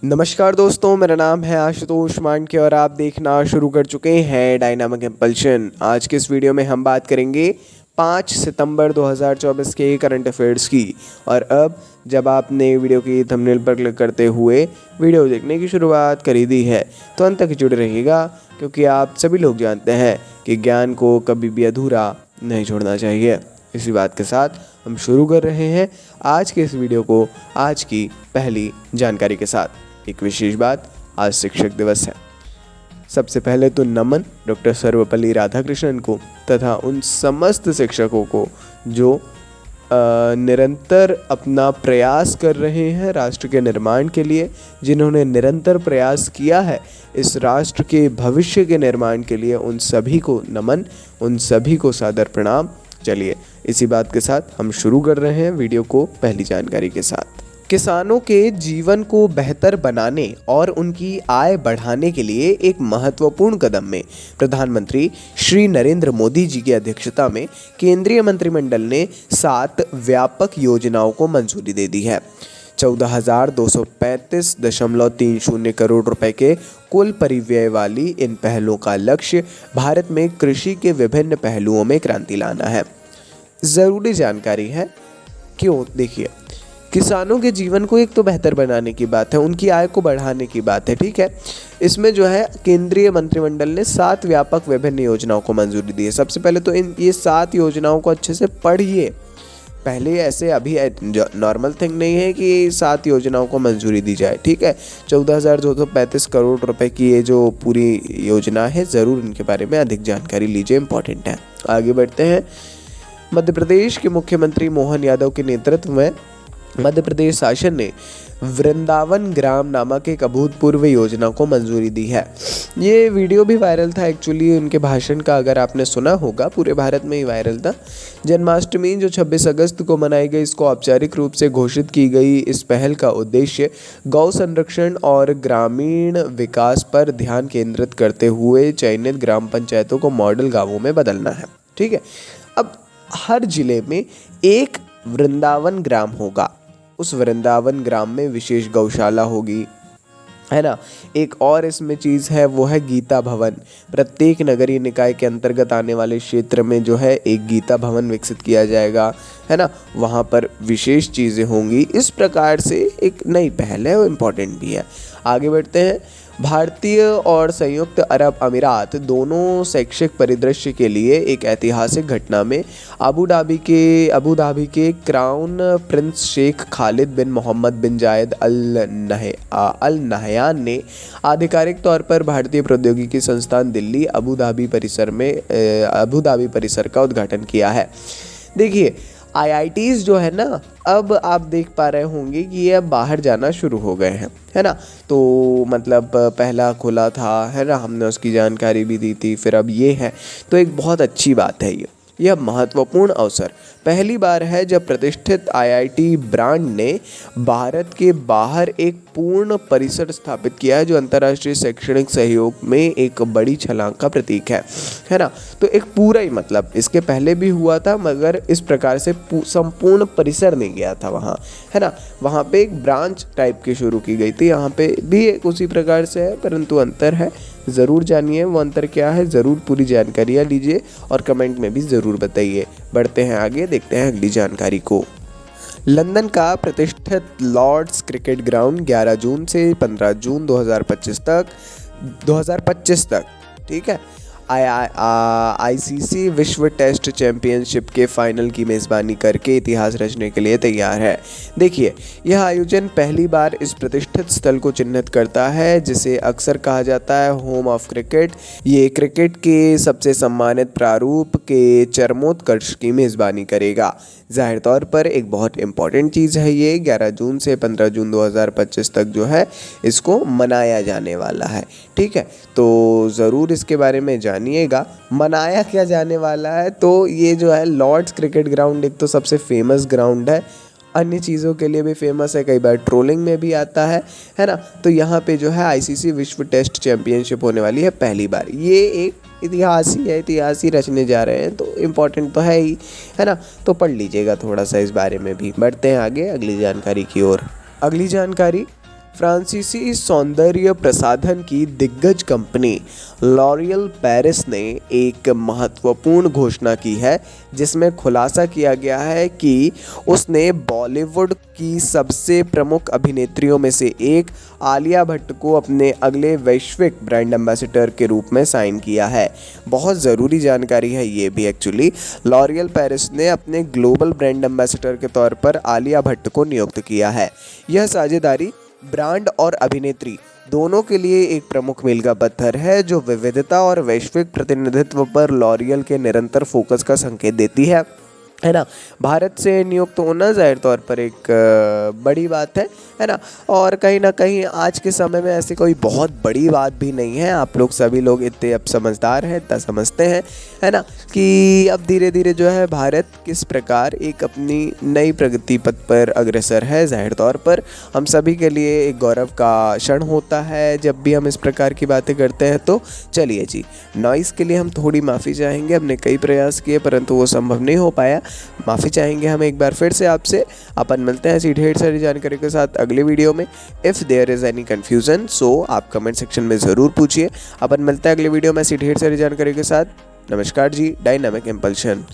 नमस्कार दोस्तों, मेरा नाम है आशुतोष मांडके और आप देखना शुरू कर चुके हैं डायनामिक इम्पल्शन। आज के इस वीडियो में हम बात करेंगे 5 सितंबर 2024 के करंट अफेयर्स की। और अब जब आपने वीडियो की थंबनेल पर क्लिक करते हुए वीडियो देखने की शुरुआत कर दी है तो अंत तक जुड़े रहिएगा, क्योंकि आप सभी लोग जानते हैं कि ज्ञान को कभी भी अधूरा नहीं छोड़ना चाहिए। इसी बात के साथ हम शुरू कर रहे हैं आज के इस वीडियो को आज की पहली जानकारी के साथ। एक विशेष बात, आज शिक्षक दिवस है। सबसे पहले तो नमन डॉक्टर सर्वपल्ली राधाकृष्णन को तथा उन समस्त शिक्षकों को जो निरंतर अपना प्रयास कर रहे हैं राष्ट्र के निर्माण के लिए, जिन्होंने निरंतर प्रयास किया है इस राष्ट्र के भविष्य के निर्माण के लिए। उन सभी को नमन, उन सभी को सादर प्रणाम। चलिए इसी बात के साथ हम शुरू कर रहे हैं वीडियो को पहली जानकारी के साथ। किसानों के जीवन को बेहतर बनाने और उनकी आय बढ़ाने के लिए एक महत्वपूर्ण कदम में प्रधानमंत्री श्री नरेंद्र मोदी जी की अध्यक्षता में केंद्रीय मंत्रिमंडल ने 7 व्यापक योजनाओं को मंजूरी दे दी है। 14,235.30 करोड़ रुपए के कुल परिव्यय वाली इन पहलों का लक्ष्य भारत में कृषि के विभिन्न पहलुओं में क्रांति लाना है। ज़रूरी जानकारी है। क्यों? देखिए, किसानों के जीवन को एक तो बेहतर बनाने की बात है, उनकी आय को बढ़ाने की बात है, ठीक है। इसमें जो है केंद्रीय मंत्रिमंडल ने 7 व्यापक विभिन्न योजनाओं को मंजूरी दी है। सबसे पहले तो ये 7 योजनाओं को अच्छे से पढ़िए। पहले ऐसे अभी नॉर्मल थिंग नहीं है कि 7 योजनाओं को मंजूरी दी जाए, ठीक है। 14,235 करोड़ रुपए की ये जो पूरी योजना है, ज़रूर इनके बारे में अधिक जानकारी लीजिए, इंपॉर्टेंट है। आगे बढ़ते हैं। मध्य प्रदेश के मुख्यमंत्री मोहन यादव के नेतृत्व में मध्य प्रदेश शासन ने वृंदावन ग्राम नामक एक अभूतपूर्व योजना को मंजूरी दी है। ये वीडियो भी वायरल था एक्चुअली उनके भाषण का, अगर आपने सुना होगा, पूरे भारत में ही वायरल था। जन्माष्टमी जो 26 अगस्त को मनाई गई, इसको औपचारिक रूप से घोषित की गई। इस पहल का उद्देश्य गौ संरक्षण और ग्रामीण विकास पर ध्यान केंद्रित करते हुए चयनित ग्राम पंचायतों को मॉडल गाँवों में बदलना है, ठीक है। अब हर जिले में एक वृंदावन ग्राम होगा। उस वृंदावन ग्राम में विशेष गौशाला होगी, है ना। एक और इसमें चीज़ है, वो है गीता भवन। प्रत्येक नगरीय निकाय के अंतर्गत आने वाले क्षेत्र में जो है एक गीता भवन विकसित किया जाएगा, है ना। वहाँ पर विशेष चीज़ें होंगी। इस प्रकार से एक नई पहल है, वो इम्पोर्टेंट भी है। आगे बढ़ते हैं। भारतीय और संयुक्त अरब अमीरात दोनों शैक्षिक परिदृश्य के लिए एक ऐतिहासिक घटना में अबू धाबी के क्राउन प्रिंस शेख खालिद बिन मोहम्मद बिन जायद अल नहयान ने आधिकारिक तौर पर भारतीय प्रौद्योगिकी संस्थान दिल्ली अबू धाबी परिसर का उद्घाटन किया है। देखिए, IITs जो है ना, अब आप देख पा रहे होंगे कि ये अब बाहर जाना शुरू हो गए हैं, है ना। तो मतलब पहला खुला था, है ना, हमने उसकी जानकारी भी दी थी, फिर अब ये है, तो एक बहुत अच्छी बात है। यह महत्वपूर्ण अवसर पहली बार है जब प्रतिष्ठित IIT ब्रांड ने भारत के बाहर एक पूर्ण परिसर स्थापित किया है, जो अंतर्राष्ट्रीय शैक्षणिक सहयोग में एक बड़ी छलांग का प्रतीक है ना। तो एक पूरा ही, मतलब इसके पहले भी हुआ था मगर इस प्रकार से संपूर्ण परिसर नहीं गया था वहाँ, है ना। वहाँ पे एक ब्रांच टाइप की शुरू की गई थी, यहाँ पे भी एक उसी प्रकार से है, परंतु अंतर है। ज़रूर जानिए वो अंतर क्या है, ज़रूर पूरी जानकारियाँ लीजिए और कमेंट में भी ज़रूर बताइए। बढ़ते हैं आगे, देखते हैं अगली जानकारी को। लंदन का प्रतिष्ठित लॉर्ड्स क्रिकेट ग्राउंड 11 जून से 15 जून 2025 तक, ठीक है, ICC विश्व टेस्ट चैंपियनशिप के फाइनल की मेज़बानी करके इतिहास रचने के लिए तैयार है। देखिए, यह आयोजन पहली बार इस प्रतिष्ठित स्थल को चिन्हित करता है, जिसे अक्सर कहा जाता है होम ऑफ क्रिकेट। ये क्रिकेट के सबसे सम्मानित प्रारूप के चरमोत्कर्ष की मेज़बानी करेगा। ज़ाहिर तौर पर एक बहुत इम्पॉर्टेंट चीज़ है ये। 11 जून से 15 जून 2025 तक जो है इसको मनाया जाने वाला है, ठीक है। तो ज़रूर इसके बारे में जानिएगा। मनाया क्या जाने वाला है, तो ये जो है लॉर्ड्स क्रिकेट ग्राउंड एक तो सबसे फेमस ग्राउंड है, अन्य चीज़ों के लिए भी फेमस है, कई बार ट्रोलिंग में भी आता है ना। तो यहाँ पे जो है ICC विश्व टेस्ट चैंपियनशिप होने वाली है पहली बार। ये एक इतिहास ही है, इतिहास ही रचने जा रहे हैं, तो इम्पोर्टेंट तो है ही, है ना। तो पढ़ लीजिएगा थोड़ा सा इस बारे में भी। बढ़ते हैं आगे अगली जानकारी की ओर। अगली जानकारी, फ्रांसीसी सौंदर्य प्रसाधन की दिग्गज कंपनी लॉरियल पेरिस ने एक महत्वपूर्ण घोषणा की है, जिसमें खुलासा किया गया है कि उसने बॉलीवुड की सबसे प्रमुख अभिनेत्रियों में से एक आलिया भट्ट को अपने अगले वैश्विक ब्रांड एम्बेसडर के रूप में साइन किया है। बहुत ज़रूरी जानकारी है ये भी एक्चुअली। लॉरियल पेरिस ने अपने ग्लोबल ब्रांड एम्बेसडर के तौर पर आलिया भट्ट को नियुक्त किया है। यह साझेदारी ब्रांड और अभिनेत्री दोनों के लिए एक प्रमुख मील का पत्थर है, जो विविधता और वैश्विक प्रतिनिधित्व पर लॉरियल के निरंतर फोकस का संकेत देती है ना। भारत से नियुक्त होना जाहिर तौर पर एक बड़ी बात है ना। और कहीं ना कहीं आज के समय में ऐसी कोई बहुत बड़ी बात भी नहीं है। आप लोग सभी लोग इतने अब समझदार हैं, इतना समझते हैं, है ना, कि अब धीरे धीरे जो है भारत किस प्रकार एक अपनी नई प्रगति पथ पर अग्रसर है। जाहिर तौर पर हम सभी के लिए एक गौरव का क्षण होता है जब भी हम इस प्रकार की बातें करते हैं। तो चलिए जी, नॉइस के लिए हम थोड़ी माफ़ी चाहेंगे। हमने कई प्रयास किए परंतु वो संभव नहीं हो पाया। माफ़ी चाहेंगे हम एक बार फिर से आपसे। अपन मिलते हैं ऐसी ढेर सारी जानकारी के साथ अगले वीडियो में। If there is any confusion so आप कमेंट सेक्शन में ज़रूर पूछिए। अपन मिलते हैं अगले वीडियो में ऐसी ढेर सारी जानकारी के साथ। नमस्कार जी, डायनामिक इम्पल्शन।